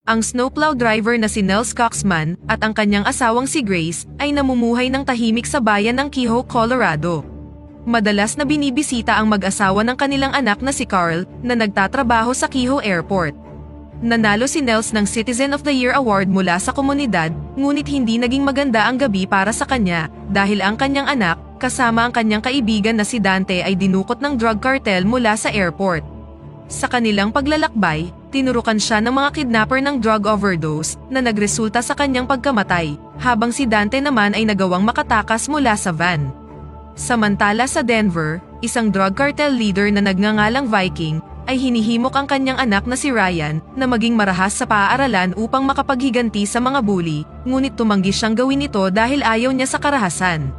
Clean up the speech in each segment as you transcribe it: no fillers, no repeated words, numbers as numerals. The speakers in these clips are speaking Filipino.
Ang snowplow driver na si Nels Coxman at ang kanyang asawang si Grace ay namumuhay ng tahimik sa bayan ng Kehoe, Colorado. Madalas na binibisita ang mag-asawa ng kanilang anak na si Carl na nagtatrabaho sa Kehoe Airport. Nanalo si Nels ng Citizen of the Year Award mula sa komunidad, ngunit hindi naging maganda ang gabi para sa kanya dahil ang kanyang anak, kasama ang kanyang kaibigan na si Dante ay dinukot ng drug cartel mula sa airport. Sa kanilang paglalakbay, tinurukan siya ng mga kidnapper ng drug overdose na nagresulta sa kanyang pagkamatay, habang si Dante naman ay nagawang makatakas mula sa van. Samantala sa Denver, isang drug cartel leader na nagngangalang Viking ay hinihimok ang kanyang anak na si Ryan na maging marahas sa paaralan upang makapaghiganti sa mga bully, ngunit tumanggi siyang gawin ito dahil ayaw niya sa karahasan.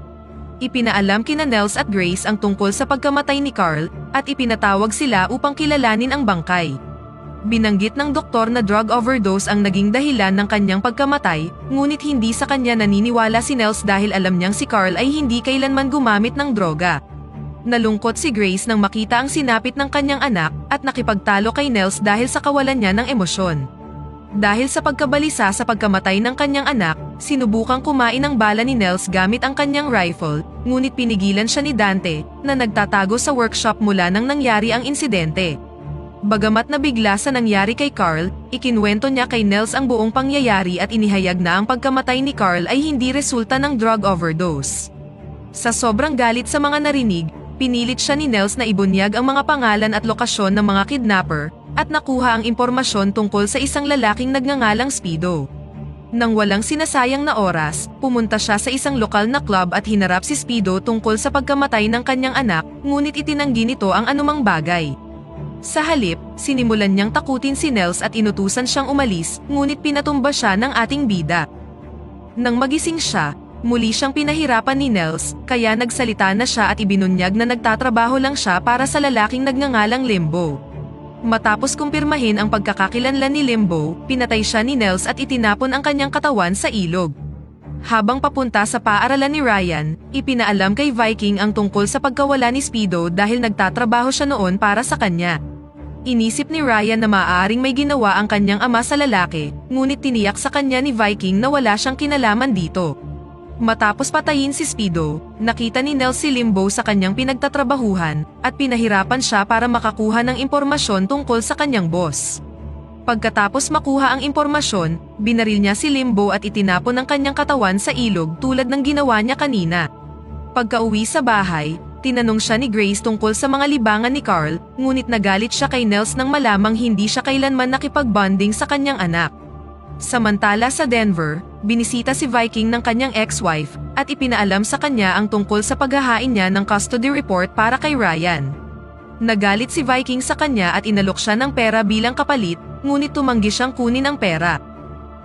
Ipinaalam kina Nels at Grace ang tungkol sa pagkamatay ni Carl at ipinatawag sila upang kilalanin ang bangkay. Binanggit ng doktor na drug overdose ang naging dahilan ng kanyang pagkamatay, ngunit hindi sa kanya naniniwala si Nels dahil alam niyang si Carl ay hindi kailanman gumamit ng droga. Nalungkot si Grace nang makita ang sinapit ng kanyang anak at nakipagtalo kay Nels dahil sa kawalan niya ng emosyon. Dahil sa pagkabalisa sa pagkamatay ng kanyang anak, sinubukang kumain ng bala ni Nels gamit ang kanyang rifle, ngunit pinigilan siya ni Dante, na nagtatago sa workshop mula nang nangyari ang insidente. Bagamat nabigla sa nangyari kay Carl, ikinwento niya kay Nels ang buong pangyayari at inihayag na ang pagkamatay ni Carl ay hindi resulta ng drug overdose. Sa sobrang galit sa mga narinig, pinilit siya ni Nels na ibunyag ang mga pangalan at lokasyon ng mga kidnapper, at nakuha ang impormasyon tungkol sa isang lalaking nagngangalang Speedo. Nang walang sinasayang na oras, pumunta siya sa isang lokal na club at hinarap si Speedo tungkol sa pagkamatay ng kanyang anak, ngunit itinanggi nito ang anumang bagay. Sa halip, sinimulan niyang takutin si Nels at inutusan siyang umalis, ngunit pinatumba siya ng ating bida. Nang magising siya, muli siyang pinahirapan ni Nels, kaya nagsalita na siya at ibinunyag na nagtatrabaho lang siya para sa lalaking nagngangalang Limbo. Matapos kumpirmahin ang pagkakakilanlan ni Limbo, pinatay siya ni Nels at itinapon ang kanyang katawan sa ilog. Habang papunta sa paaralan ni Ryan, ipinaalam kay Viking ang tungkol sa pagkawala ni Speedo dahil nagtatrabaho siya noon para sa kanya. Inisip ni Ryan na maaaring may ginawa ang kanyang ama sa lalaki, ngunit tiniyak sa kanya ni Viking na wala siyang kinalaman dito. Matapos patayin si Speedo, nakita ni Nels si Limbo sa kanyang pinagtatrabahuhan at pinahirapan siya para makakuha ng impormasyon tungkol sa kanyang boss. Pagkatapos makuha ang impormasyon, binaril niya si Limbo at itinapon ang kanyang katawan sa ilog tulad ng ginawa niya kanina. Pagkauwi sa bahay, tinanong siya ni Grace tungkol sa mga libangan ni Carl, ngunit nagalit siya kay Nels nang malamang hindi siya kailanman nakipag-bonding sa kanyang anak. Samantala sa Denver, binisita si Viking ng kanyang ex-wife at ipinaalam sa kanya ang tungkol sa paghahain niya ng custody report para kay Ryan. Nagalit si Viking sa kanya at inalok siya ng pera bilang kapalit, ngunit tumanggi siyang kunin ang pera.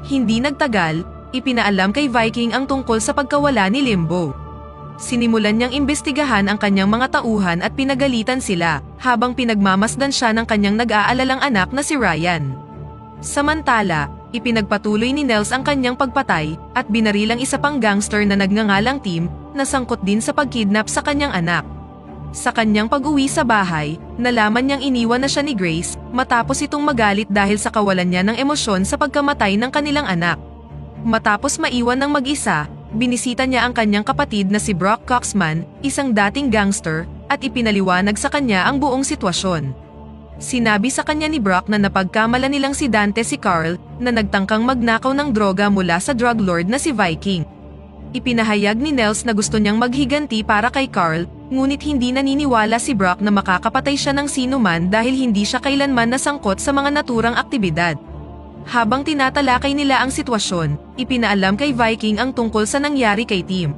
Hindi nagtagal, ipinaalam kay Viking ang tungkol sa pagkawala ni Limbo. Sinimulan niyang imbestigahan ang kanyang mga tauhan at pinagalitan sila, habang pinagmamasdan siya ng kanyang nag-aalalang anak na si Ryan. Samantala, ipinagpatuloy ni Nels ang kanyang pagpatay at binaril ang isa pang gangster na nagngangalang Tim na sangkot din sa pagkidnap sa kanyang anak. Sa kanyang pag-uwi sa bahay, nalaman niyang iniwan na siya ni Grace matapos itong magalit dahil sa kawalan niya ng emosyon sa pagkamatay ng kanilang anak. Matapos maiwan ng mag-isa, binisita niya ang kanyang kapatid na si Brock Coxman, isang dating gangster, at ipinaliwanag sa kanya ang buong sitwasyon. Sinabi sa kanya ni Brock na napagkamala nilang si Dante si Carl na nagtangkang magnakaw ng droga mula sa drug lord na si Viking. Ipinahayag ni Nels na gusto niyang maghiganti para kay Carl, ngunit hindi naniniwala si Brock na makakapatay siya ng sinuman dahil hindi siya kailanman nasangkot sa mga naturang aktibidad. Habang tinatalakay nila ang sitwasyon, ipinaalam kay Viking ang tungkol sa nangyari kay Tim.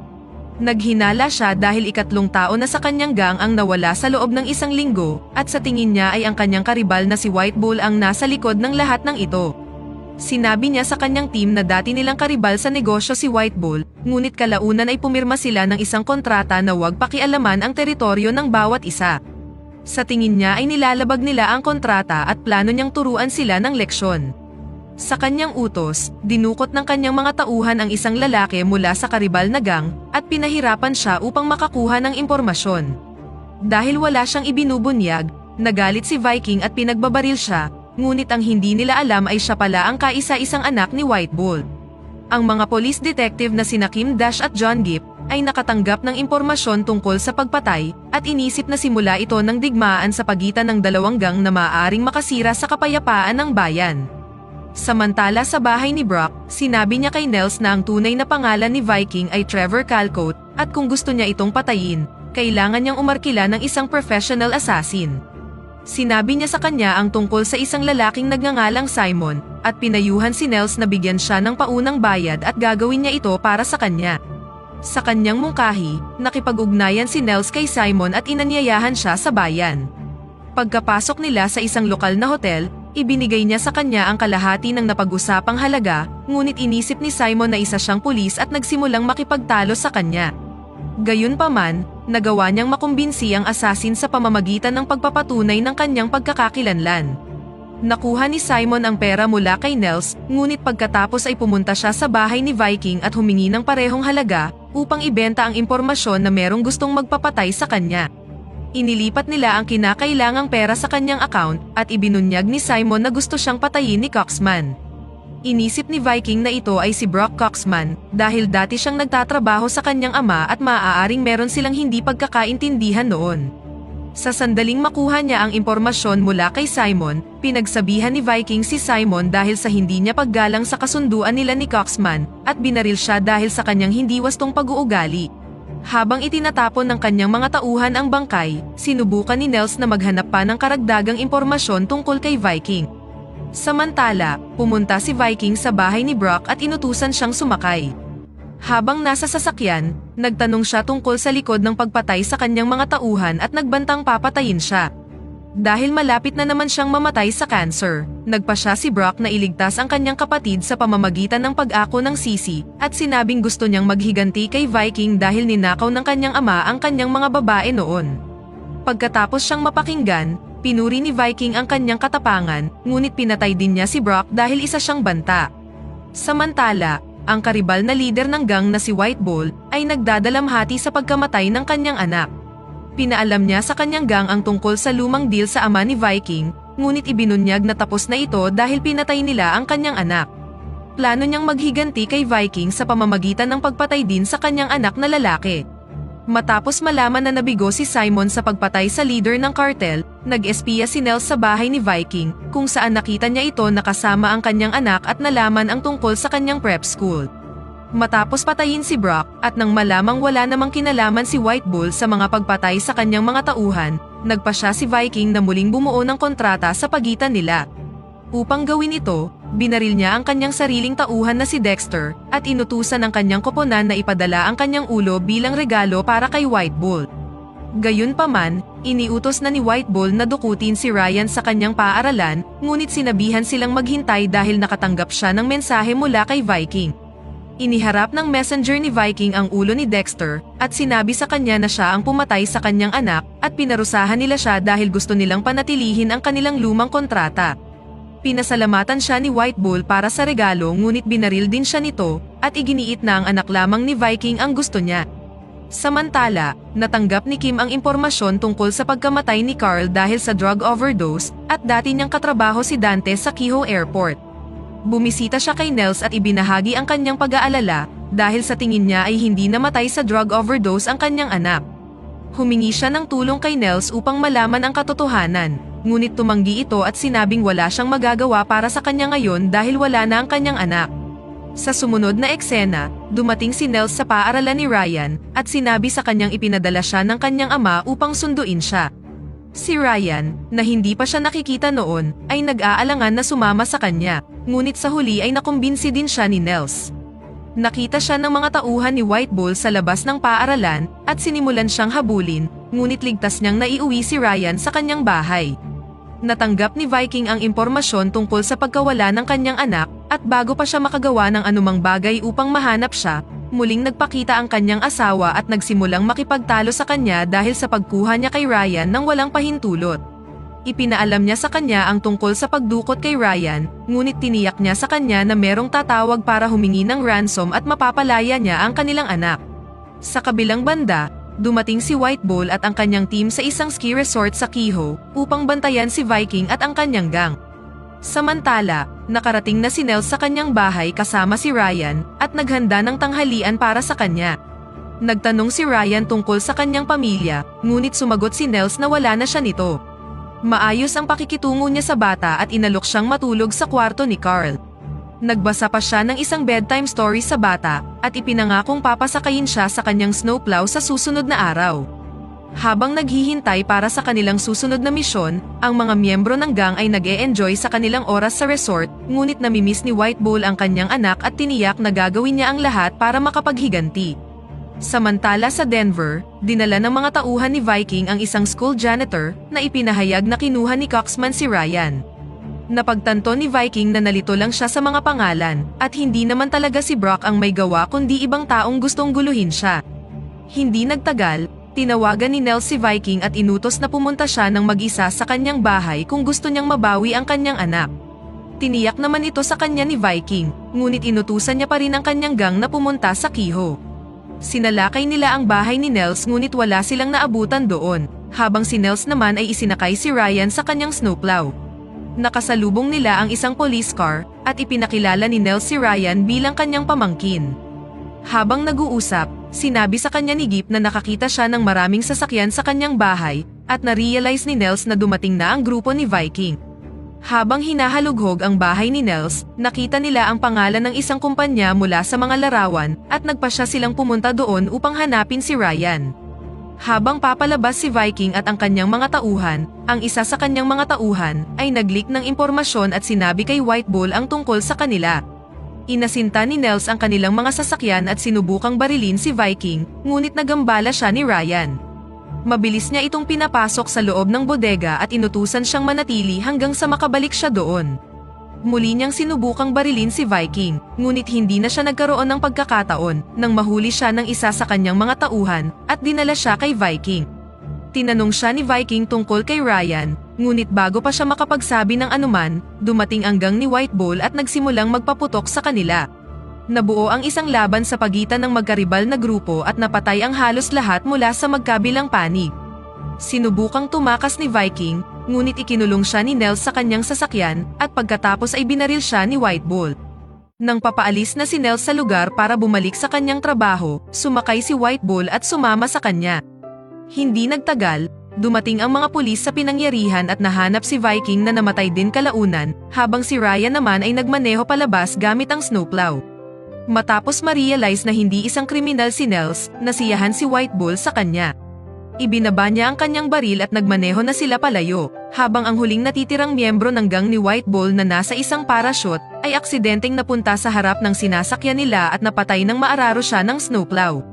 Naghinala siya dahil ikatlong tao na sa kanyang gang ang nawala sa loob ng isang linggo, at sa tingin niya ay ang kanyang karibal na si White Bull ang nasa likod ng lahat ng ito. Sinabi niya sa kanyang team na dati nilang karibal sa negosyo si White Bull, ngunit kalaunan ay pumirma sila ng isang kontrata na huwag pakialaman ang teritoryo ng bawat isa. Sa tingin niya ay nilalabag nila ang kontrata at plano niyang turuan sila ng leksyon. Sa kanyang utos, dinukot ng kanyang mga tauhan ang isang lalaki mula sa karibal na gang at pinahirapan siya upang makakuha ng impormasyon. Dahil wala siyang ibinubunyag, nagalit si Viking at pinagbabaril siya, ngunit ang hindi nila alam ay siya pala ang kaisa-isang anak ni White Bull. Ang mga police detective na sina Kim Dash at John Gipp ay nakatanggap ng impormasyon tungkol sa pagpatay at inisip na simula ito ng digmaan sa pagitan ng dalawang gang na maaaring makasira sa kapayapaan ng bayan. Samantala sa bahay ni Brock, sinabi niya kay Nels na ang tunay na pangalan ni Viking ay Trevor Calcote at kung gusto niya itong patayin, kailangan niyang umarkila ng isang professional assassin. Sinabi niya sa kanya ang tungkol sa isang lalaking nagngangalang Simon at pinayuhan si Nels na bigyan siya ng paunang bayad at gagawin niya ito para sa kanya. Sa kanyang mungkahi, nakipag-ugnayan si Nels kay Simon at inanyayahan siya sa bayan. Pagkapasok nila sa isang lokal na hotel, ibinigay niya sa kanya ang kalahati ng napag-usapang halaga, ngunit inisip ni Simon na isa siyang pulis at nagsimulang makipagtalo sa kanya. Gayunpaman, nagawa niyang makumbinsi ang assassin sa pamamagitan ng pagpapatunay ng kanyang pagkakakilanlan. Nakuha ni Simon ang pera mula kay Nels, ngunit pagkatapos ay pumunta siya sa bahay ni Viking at humingi ng parehong halaga upang ibenta ang impormasyon na merong gustong magpapatay sa kanya. Inilipat nila ang kinakailangang pera sa kanyang account at ibinunyag ni Simon na gusto siyang patayin ni Coxman. Inisip ni Viking na ito ay si Brock Coxman dahil dati siyang nagtatrabaho sa kanyang ama at maaaring meron silang hindi pagkakaintindihan noon. Sa sandaling makuha niya ang impormasyon mula kay Simon, pinagsabihan ni Viking si Simon dahil sa hindi niya paggalang sa kasunduan nila ni Coxman at binaril siya dahil sa kanyang hindi wastong pag-uugali. Habang itinatapon ng kanyang mga tauhan ang bangkay, sinubukan ni Nels na maghanap pa ng karagdagang impormasyon tungkol kay Viking. Samantala, pumunta si Viking sa bahay ni Brock at inutusan siyang sumakay. Habang nasa sasakyan, nagtanong siya tungkol sa likod ng pagpatay sa kanyang mga tauhan at nagbantang papatayin siya. Dahil malapit na naman siyang mamatay sa cancer, nagpa siya si Brock na iligtas ang kanyang kapatid sa pamamagitan ng pag-ako ng sisi at sinabing gusto niyang maghiganti kay Viking dahil ninakaw ng kanyang ama ang kanyang mga babae noon. Pagkatapos siyang mapakinggan, pinuri ni Viking ang kanyang katapangan, ngunit pinatay din niya si Brock dahil isa siyang banta. Samantala, ang karibal na lider ng gang na si White Bull ay nagdadalamhati sa pagkamatay ng kanyang anak. Pinaalam niya sa kanyang gang ang tungkol sa lumang deal sa ama ni Viking, ngunit ibinunyag na tapos na ito dahil pinatay nila ang kanyang anak. Plano niyang maghiganti kay Viking sa pamamagitan ng pagpatay din sa kanyang anak na lalaki. Matapos malaman na nabigo si Simon sa pagpatay sa leader ng cartel, nag-espiya si Nels sa bahay ni Viking, kung saan nakita niya ito nakasama ang kanyang anak at nalaman ang tungkol sa kanyang prep school. Matapos patayin si Brock, at nang malamang wala namang kinalaman si White Bull sa mga pagpatay sa kanyang mga tauhan, nagpa siya si Viking na muling bumuo ng kontrata sa pagitan nila. Upang gawin ito, binaril niya ang kanyang sariling tauhan na si Dexter, at inutusan ang kanyang koponan na ipadala ang kanyang ulo bilang regalo para kay White Bull. Gayunpaman, iniutos na ni White Bull na dukutin si Ryan sa kanyang paaralan, ngunit sinabihan silang maghintay dahil nakatanggap siya ng mensahe mula kay Viking. Iniharap ng messenger ni Viking ang ulo ni Dexter, at sinabi sa kanya na siya ang pumatay sa kanyang anak, at pinarusahan nila siya dahil gusto nilang panatilihin ang kanilang lumang kontrata. Pinasalamatan siya ni White Bull para sa regalo ngunit binaril din siya nito, at iginiit na ang anak lamang ni Viking ang gusto niya. Samantala, natanggap ni Kim ang impormasyon tungkol sa pagkamatay ni Carl dahil sa drug overdose, at dati niyang katrabaho si Dante sa Kehoe Airport. Bumisita siya kay Nels at ibinahagi ang kanyang pag-aalala, dahil sa tingin niya ay hindi namatay sa drug overdose ang kanyang anak. Humingi siya ng tulong kay Nels upang malaman ang katotohanan, ngunit tumanggi ito at sinabing wala siyang magagawa para sa kanya ngayon dahil wala na ang kanyang anak. Sa sumunod na eksena, dumating si Nels sa paaralan ni Ryan, at sinabi sa kanyang ipinadala siya ng kanyang ama upang sunduin siya. Si Ryan, na hindi pa siya nakikita noon, ay nag-aalangan na sumama sa kanya, ngunit sa huli ay nakumbinsi din siya ni Nels. Nakita siya ng mga tauhan ni White Bull sa labas ng paaralan, at sinimulan siyang habulin, ngunit ligtas niyang naiuwi si Ryan sa kanyang bahay. Natanggap ni Viking ang impormasyon tungkol sa pagkawala ng kanyang anak, at bago pa siya makagawa ng anumang bagay upang mahanap siya, muling nagpakita ang kanyang asawa at nagsimulang makipagtalo sa kanya dahil sa pagkuha niya kay Ryan nang walang pahintulot. Ipinaalam niya sa kanya ang tungkol sa pagdukot kay Ryan, ngunit tiniyak niya sa kanya na merong tatawag para humingi ng ransom at mapapalaya niya ang kanilang anak. Sa kabilang banda, dumating si White Bull at ang kanyang team sa isang ski resort sa Kehoe upang bantayan si Viking at ang kanyang gang. Samantala, nakarating na si Nels sa kanyang bahay kasama si Ryan at naghanda ng tanghalian para sa kanya. Nagtanong si Ryan tungkol sa kanyang pamilya, ngunit sumagot si Nels na wala na siya nito. Maayos ang pakikitungo niya sa bata at inalok siyang matulog sa kwarto ni Carl. Nagbasa pa siya ng isang bedtime story sa bata at ipinangakong papasakayin siya sa kanyang snowplow sa susunod na araw. Habang naghihintay para sa kanilang susunod na misyon, ang mga miyembro ng gang ay nag-e-enjoy sa kanilang oras sa resort, ngunit namimiss ni White Bull ang kanyang anak at tiniyak na gagawin niya ang lahat para makapaghiganti. Samantala sa Denver, dinala ng mga tauhan ni Viking ang isang school janitor na ipinahayag na kinuha ni Coxman si Ryan. Napagtanto ni Viking na nalito lang siya sa mga pangalan at hindi naman talaga si Brock ang may gawa kundi ibang taong gustong guluhin siya. Hindi nagtagal, tinawagan ni Nels si Viking at inutos na pumunta siya ng mag-isa sa kanyang bahay kung gusto niyang mabawi ang kanyang anak. Tiniyak naman ito sa kanya ni Viking, ngunit inutusan niya pa rin ang kanyang gang na pumunta sa Kehoe. Sinalakay nila ang bahay ni Nels ngunit wala silang naabutan doon, habang si Nels naman ay isinakay si Ryan sa kanyang snowplow. Nakasalubong nila ang isang police car at ipinakilala ni Nels si Ryan bilang kanyang pamangkin. Habang nag-uusap, sinabi sa kanya ni Gip na nakakita siya ng maraming sasakyan sa kanyang bahay at na-realize ni Nels na dumating na ang grupo ni Viking. Habang hinahalughog ang bahay ni Nels, nakita nila ang pangalan ng isang kumpanya mula sa mga larawan at nagpasya silang pumunta doon upang hanapin si Ryan. Habang papalabas si Viking at ang kanyang mga tauhan, ang isa sa kanyang mga tauhan ay nag-leak ng impormasyon at sinabi kay White Bull ang tungkol sa kanila. Inasinta ni Nels ang kanilang mga sasakyan at sinubukang barilin si Viking, ngunit nagambala siya ni Ryan. Mabilis niya itong pinapasok sa loob ng bodega at inutusan siyang manatili hanggang sa makabalik siya doon. Muli niyang sinubukang barilin si Viking, ngunit hindi na siya nagkaroon ng pagkakataon nang mahuli siya ng isa sa kanyang mga tauhan at dinala siya kay Viking. Tinanong siya ni Viking tungkol kay Ryan, ngunit bago pa siya makapagsabi ng anuman, dumating ang gang ni White Bull at nagsimulang magpaputok sa kanila. Nabuo ang isang laban sa pagitan ng magkaribal na grupo at napatay ang halos lahat mula sa magkabilang panig. Sinubukang tumakas ni Viking, ngunit ikinulong siya ni Nels sa kanyang sasakyan at pagkatapos ay binaril siya ni White Bull. Nang papaalis na si Nels sa lugar para bumalik sa kanyang trabaho, sumakay si White Bull at sumama sa kanya. Hindi nagtagal, dumating ang mga pulis sa pinangyarihan at nahanap si Viking na namatay din kalaunan, habang si Ryan naman ay nagmaneho palabas gamit ang snowplow. Matapos ma-realize na hindi isang kriminal si Nels, nasiyahan si White Bull sa kanya. Ibinaba niya ang kanyang baril at nagmaneho na sila palayo, habang ang huling natitirang miyembro ng gang ni White Bull na nasa isang parachute ay aksidenteng napunta sa harap ng sinasakyan nila at napatay ng maararo siya ng snowplow.